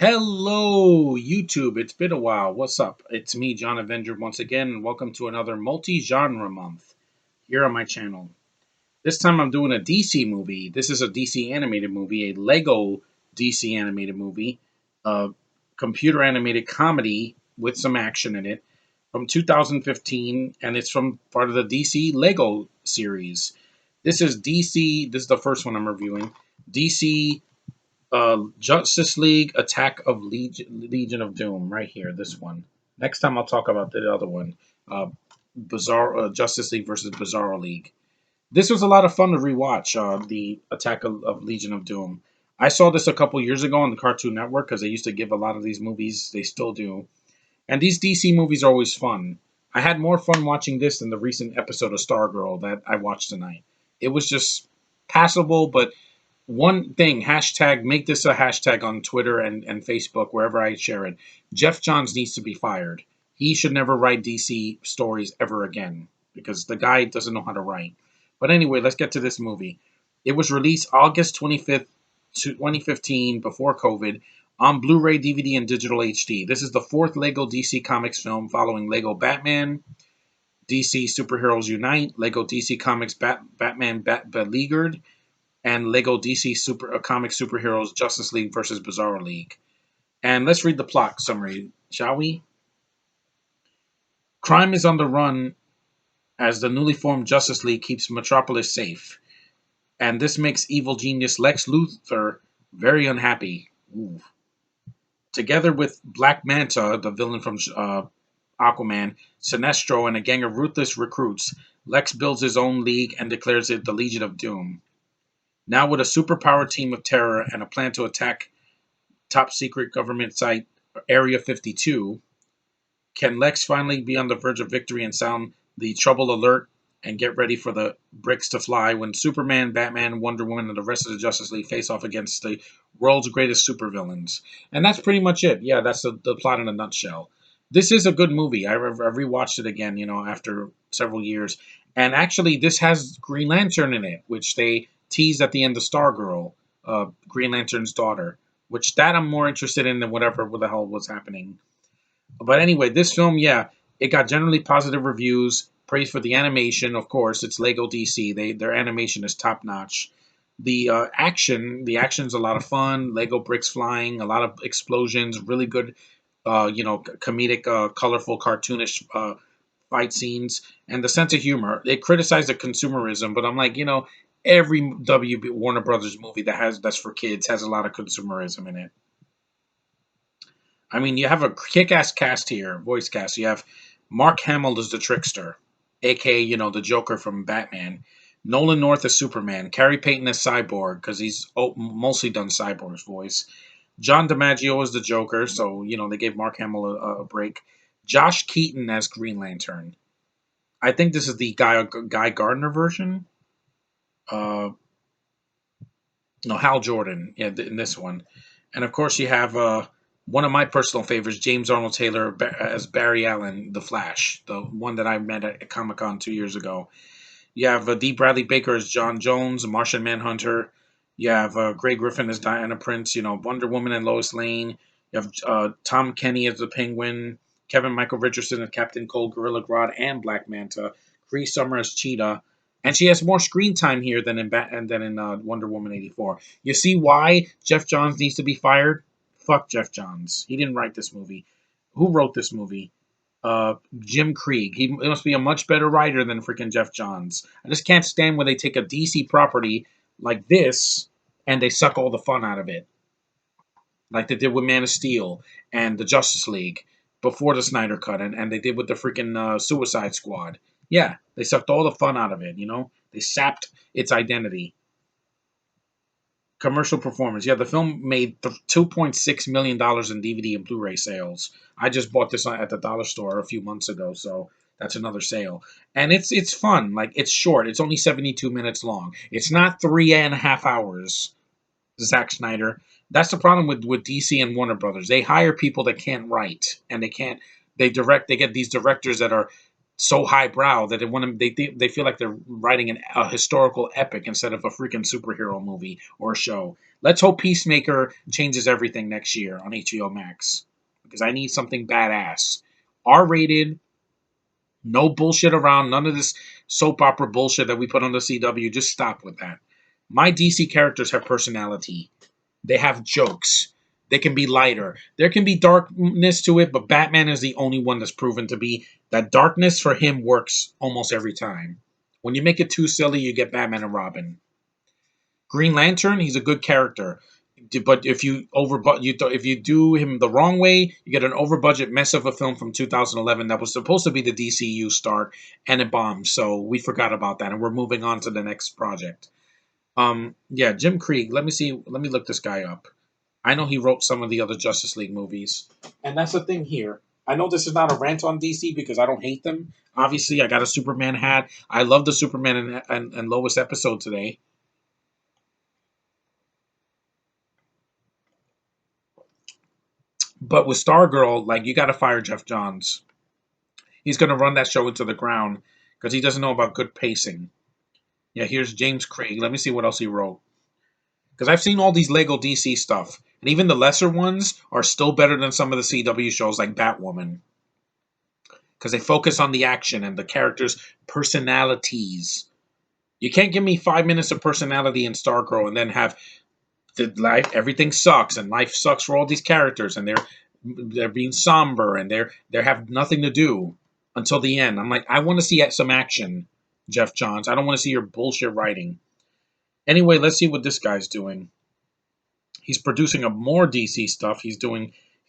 Hello, YouTube. It's been a while. What's up? It's me, John Avenger, once again, and welcome to another multi-genre month here on my channel. This time I'm doing a DC movie. This is a DC animated movie, a Lego DC animated movie, a computer animated comedy with some action in it from 2015, and it's from part of the DC Lego series. This is the first one I'm reviewing. DC Justice League Attack of Legion of Doom, right here, this one. Next time I'll talk about the other one, uh, Bizarre Justice League versus Bizarro League. This was a lot of fun to rewatch. The Attack of Legion of Doom. I saw this a couple years ago on the Cartoon Network because they used to give a lot of these movies. They still do, and these DC movies are always fun. I had more fun watching this than the recent episode of Stargirl that I watched tonight. It was just passable, but one thing, hashtag, make this a hashtag on Twitter and Facebook, wherever I share it. Jeff Johns needs to be fired. He should never write DC stories ever again because the guy doesn't know how to write. But anyway, let's get to this movie. It was released August 25th, 2015, before COVID, on Blu ray, DVD, and digital HD. This is the fourth Lego DC Comics film following Lego Batman, DC Superheroes Unite, Lego DC Comics Batman Beleaguered, and Lego DC Comic Superheroes Justice League versus Bizarro League. And let's read the plot summary, shall we? Crime is on the run as the newly formed Justice League keeps Metropolis safe. And this makes evil genius Lex Luthor very unhappy. Ooh. Together with Black Manta, the villain from Aquaman, Sinestro, and a gang of ruthless recruits, Lex builds his own league and declares it the Legion of Doom. Now with a superpowered team of terror and a plan to attack top secret government site Area 52, can Lex finally be on the verge of victory and sound the trouble alert and get ready for the bricks to fly when Superman, Batman, Wonder Woman, and the rest of the Justice League face off against the world's greatest supervillains? And that's pretty much it. Yeah, that's the plot in a nutshell. This is a good movie. I rewatched it again, after several years. And actually, this has Green Lantern in it, which they teased at the end of Stargirl, Green Lantern's daughter, which that I'm more interested in than whatever the hell was happening. But anyway, this film, yeah, it got generally positive reviews, praise for the animation. Of course, it's Lego DC. Their animation is top notch. The action's a lot of fun. Lego bricks flying, a lot of explosions, really good, comedic, colorful, cartoonish fight scenes, and the sense of humor. They criticize the consumerism, but I'm like, every Warner Brothers movie that's for kids has a lot of consumerism in it. I mean, you have a kick-ass cast here, voice cast. You have Mark Hamill as the Trickster, aka the Joker from Batman. Nolan North as Superman. Carrie Payton as Cyborg because he's mostly done Cyborg's voice. John DiMaggio as the Joker, so they gave Mark Hamill a break. Josh Keaton as Green Lantern. I think this is the Guy Gardner version. No, Hal Jordan, yeah, in this one. And of course, you have one of my personal favorites, James Arnold Taylor as Barry Allen, the Flash, the one that I met at Comic Con 2 years ago. You have D. Bradley Baker as John Jones, Martian Manhunter. You have Grey Griffin as Diana Prince, Wonder Woman and Lois Lane. You have Tom Kenny as the Penguin, Kevin Michael Richardson as Captain Cold, Gorilla Grodd, and Black Manta, Cree Summer as Cheetah, and she has more screen time here than in Wonder Woman 84. You see why Jeff Johns needs to be fired? Fuck Jeff Johns. He didn't write this movie. Who wrote this movie? Jim Krieg. He must be a much better writer than freaking Jeff Johns. I just can't stand when they take a DC property like this and they suck all the fun out of it, like they did with Man of Steel and the Justice League before the Snyder Cut, and they did with the freaking Suicide Squad. Yeah, they sucked all the fun out of it. They sapped its identity. Commercial performance. Yeah, the film made $2.6 million in DVD and Blu-ray sales. I just bought this at the dollar store a few months ago, so that's another sale. And it's fun. Like, it's short. It's only 72 minutes long. It's not 3.5 hours. Zack Snyder. That's the problem with DC and Warner Brothers. They hire people that can't write, and they get these directors that are so highbrow that they feel like they're writing a historical epic instead of a freaking superhero movie or a show. Let's hope Peacemaker changes everything next year on HBO Max because I need something badass, R rated, no bullshit around, none of this soap opera bullshit that we put on the CW. Just stop with that. My DC characters have personality. They have jokes. They can be lighter. There can be darkness to it, but Batman is the only one that's proven to be that darkness for him works almost every time. When you make it too silly, you get Batman and Robin. Green Lantern, he's a good character, but if you do him the wrong way, you get an over budget mess of a film from 2011 that was supposed to be the DCU start, and it bombed. So we forgot about that, and we're moving on to the next project. Yeah, Jim Krieg. Let me see. Let me look this guy up. I know he wrote some of the other Justice League movies. And that's the thing here. I know this is not a rant on DC because I don't hate them. Obviously, I got a Superman hat. I love the Superman and Lois episode today. But with Stargirl, like, you got to fire Jeff Johns. He's going to run that show into the ground because he doesn't know about good pacing. Yeah, here's James Craig. Let me see what else he wrote. Because I've seen all these Lego DC stuff, and even the lesser ones are still better than some of the CW shows like Batwoman. Because they focus on the action and the characters' personalities. You can't give me 5 minutes of personality in Stargirl and then have the life everything sucks and life sucks for all these characters and they're being somber and they have nothing to do until the end. I'm like, I want to see some action, Jeff Johns. I don't want to see your bullshit writing. Anyway, let's see what this guy's doing. He's producing a more DC stuff. He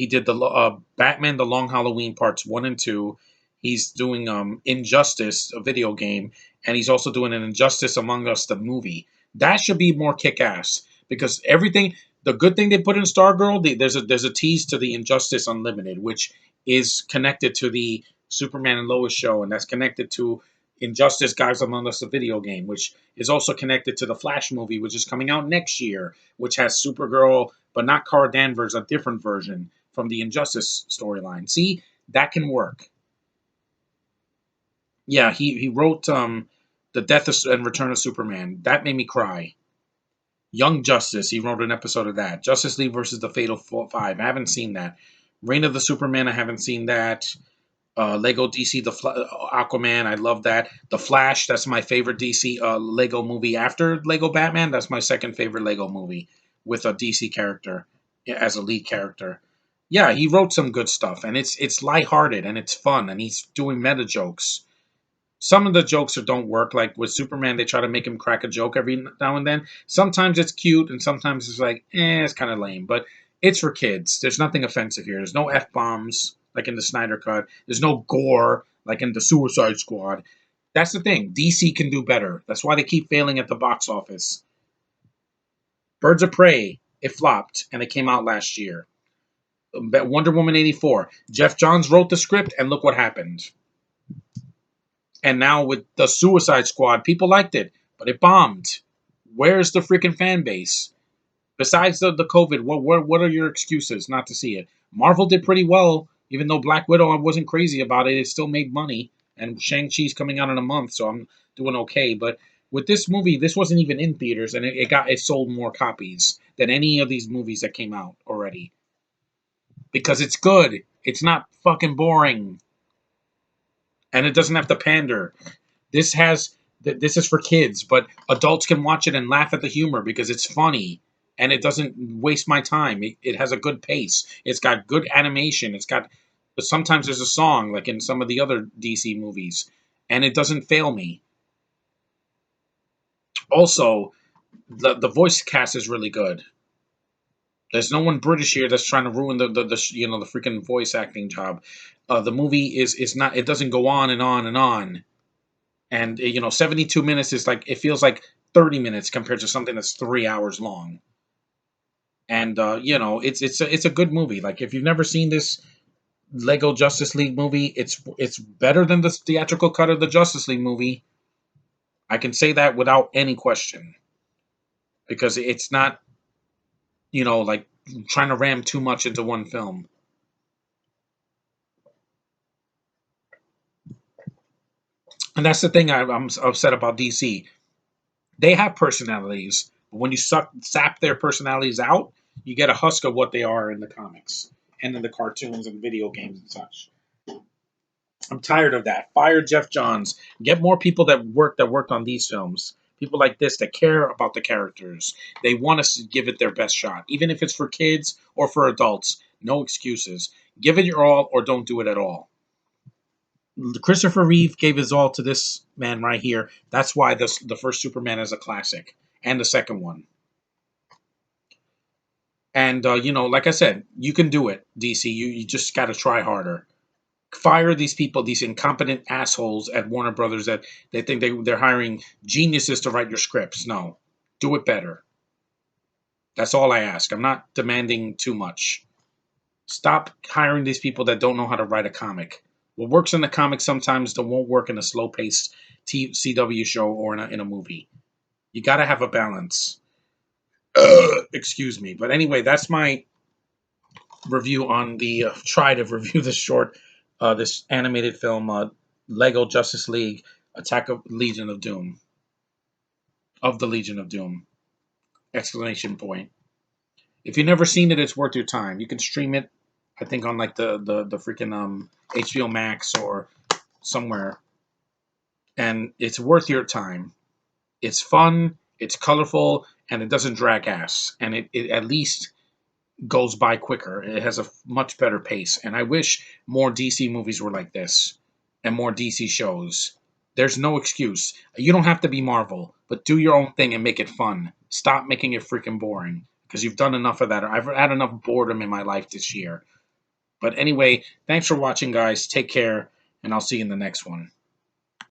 did the Batman: The Long Halloween parts 1 and 2. He's doing Injustice, a video game, and he's also doing an Injustice Among Us, the movie. That should be more kick ass because everything. The good thing they put in Stargirl, there's a tease to the Injustice Unlimited, which is connected to the Superman and Lois show, and that's connected to Injustice Guys Among Us, the video game, which is also connected to the Flash movie, which is coming out next year, which has Supergirl, but not Cara Danvers, a different version from the Injustice storyline. See, that can work. Yeah, he wrote the Death and Return of Superman. That made me cry. Young Justice, he wrote an episode of that. Justice League versus the Fatal Five. I haven't seen that. Reign of the Superman, I haven't seen that. Lego DC, Aquaman, I love that. The Flash, that's my favorite DC Lego movie after Lego Batman. That's my second favorite Lego movie with a DC character as a lead character. Yeah, he wrote some good stuff, and it's lighthearted and it's fun, and he's doing meta jokes. Some of the jokes don't work. Like with Superman, they try to make him crack a joke every now and then. Sometimes it's cute, and sometimes it's like, it's kind of lame. But it's for kids. There's nothing offensive here. There's no f bombs like in the Snyder Cut. There's no gore like in the Suicide Squad. That's the thing. DC can do better. That's why they keep failing at the box office. Birds of Prey, it flopped, and it came out last year. Wonder Woman 84. Jeff Johns wrote the script, and look what happened. And now with the Suicide Squad, people liked it, but it bombed. Where's the freaking fan base? Besides the COVID, what are your excuses not to see it? Marvel did pretty well, even though Black Widow, I wasn't crazy about it. It still made money, and Shang-Chi's coming out in a month, so I'm doing okay. But with this movie, this wasn't even in theaters, and it sold more copies than any of these movies that came out already because it's good. It's not fucking boring, and it doesn't have to pander. This has this is for kids, but adults can watch it and laugh at the humor because it's funny and it doesn't waste my time. It has a good pace. It's got good animation. But sometimes there's a song like in some of the other DC movies, and it doesn't fail me. Also, the voice cast is really good. There's no one British here that's trying to ruin the freaking voice acting job. The movie is not. It doesn't go on and on and on. And 72 minutes is like it feels like 30 minutes compared to something that's 3 hours long. And it's a good movie. Like if you've never seen this Lego Justice League movie, it's better than the theatrical cut of the Justice League movie. I can say that without any question because it's not like trying to ram too much into one film. And that's the thing I'm upset about DC. They have personalities, but when you sap their personalities out, you get a husk of what they are in the comics and in the cartoons and video games and such. I'm tired of that. Fire Jeff Johns. Get more people that worked on these films. People like this that care about the characters. They want us to give it their best shot, even if it's for kids or for adults. No excuses. Give it your all or don't do it at all. Christopher Reeve gave his all to this man right here. That's why the first Superman is a classic, and the second one. And like I said, you can do it, DC. You just got to try harder. Fire these people, these incompetent assholes at Warner Brothers that they think they're hiring geniuses to write your scripts. No, do it better. That's all I ask. I'm not demanding too much. Stop hiring these people that don't know how to write a comic. What works in the comic sometimes don't won't work in a slow paced CW show or in a movie. You got to have a balance. Excuse me. But anyway, that's my review on the try to review this this animated film, Lego Justice League Attack of Legion of Doom, of the Legion of Doom! Exclamation point. If you've never seen it, it's worth your time. You can stream it, I think, on like the freaking HBO Max or somewhere, and it's worth your time. It's fun, it's colorful, and it doesn't drag ass. And it at least goes by quicker. It has a much better pace. And I wish more DC movies were like this and more DC shows. There's no excuse. You don't have to be Marvel, but do your own thing and make it fun. Stop making it freaking boring because you've done enough of that. I've had enough boredom in my life this year. But anyway, thanks for watching, guys. Take care, and I'll see you in the next one.